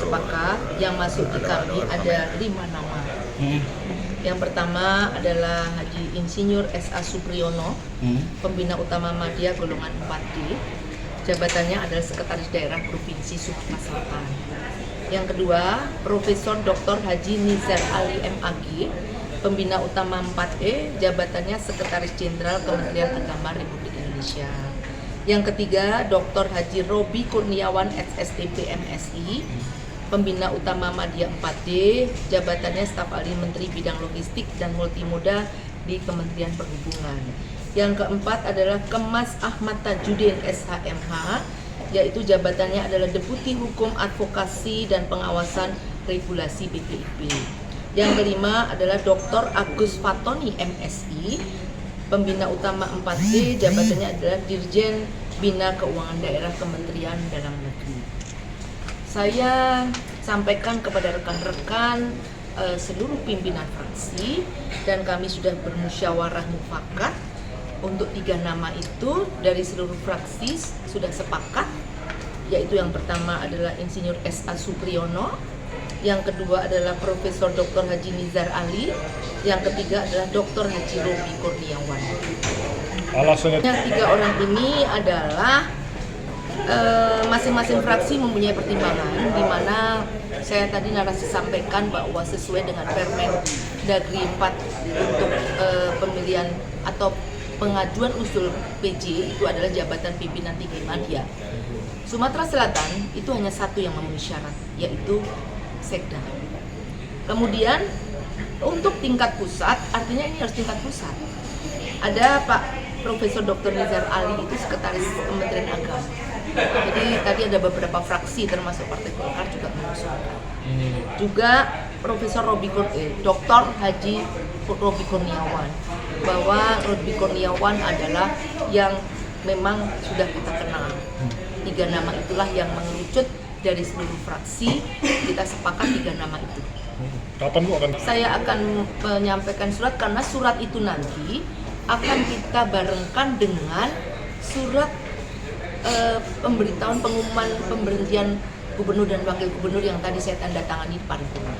sepakat yang masuk di kami ada 5 nama. Yang pertama adalah Haji Insinyur S.A. Supriyono, Pembina Utama Madya golongan 4D. Jabatannya adalah Sekretaris Daerah Provinsi Sumatera Selatan. Yang kedua, Profesor Dr. Haji Nizar Ali MAG, Pembina Utama 4E, jabatannya Sekretaris Jenderal Kementerian Agama Republik Indonesia. Yang ketiga, Dr. Haji Robi Kurniawan SSTP MSI, Pembina Utama Madya 4D, jabatannya Staf Ahli Menteri Bidang Logistik dan Multimoda di Kementerian Perhubungan. Yang keempat adalah Kemas Ahmad Tajudin SHMH, yaitu jabatannya adalah Deputi Hukum Advokasi dan Pengawasan Regulasi BPIP. Yang kelima adalah Dr. Agus Fatoni MSI, Pembina Utama 4D, jabatannya adalah Dirjen Bina Keuangan Daerah Kementerian Dalam Negeri. Saya sampaikan kepada rekan-rekan seluruh pimpinan fraksi dan kami sudah bermusyawarah mufakat untuk 3 nama itu dari seluruh fraksi sudah sepakat, yaitu yang pertama adalah Insinyur S.A. Supriyono, yang kedua adalah Profesor Dr. Haji Nizar Ali, yang ketiga adalah Dr. Haji Robi Kurniawan. Alasannya 3 orang ini adalah masing-masing fraksi mempunyai pertimbangan, di mana saya tadi narasi sampaikan bahwa sesuai dengan Permen Dagri 4 untuk pemilihan atau pengajuan usul PJ itu adalah jabatan pimpinan tinggi Madya. Sumatera Selatan itu hanya satu yang memenuhi syarat, yaitu Sekda. Kemudian untuk tingkat pusat, artinya ini harus tingkat pusat. Ada Pak Profesor Dr. Nizar Ali, itu Sekretaris Kementerian Agama. Jadi tadi ada beberapa fraksi termasuk Partai Golkar juga mengusulkan. Juga Profesor Dr. Haji Robi Kurniawan, bahwa Robi Kurniawan adalah yang memang sudah kita kenal. 3 nama itulah yang mengerucut dari seluruh fraksi, kita sepakat 3 nama itu. kapan Bu akan? Saya akan menyampaikan surat karena surat itu nanti akan kita barengkan dengan surat pemberitahuan pengumuman pemberhentian gubernur dan wakil gubernur yang tadi saya tanda tangani di paripurna.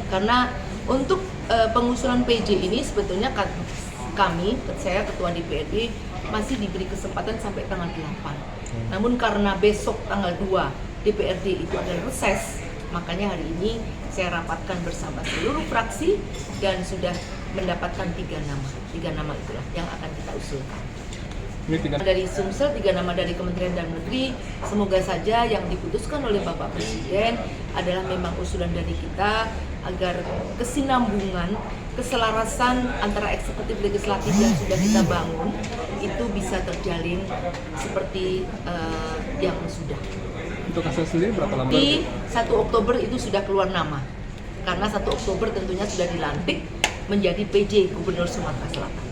Karena untuk pengusulan PJ ini sebetulnya kami, saya Ketua DPRD, masih diberi kesempatan sampai tanggal 8. Namun karena besok tanggal 2 DPRD itu adalah reses, makanya hari ini saya rapatkan bersama seluruh fraksi dan sudah mendapatkan 3 nama. 3 nama itulah yang akan kita usulkan. Dari Sumsel, 3 nama dari Kementerian Dalam Negeri. Semoga saja yang diputuskan oleh Bapak Presiden adalah memang usulan dari kita agar kesinambungan, keselarasan antara eksekutif legislatif yang sudah kita bangun itu bisa terjalin seperti yang sudah. Untuk hasil sendiri berapa lama? Di 1 Oktober itu sudah keluar nama. Karena 1 Oktober tentunya sudah dilantik menjadi PJ Gubernur Sumatera Selatan.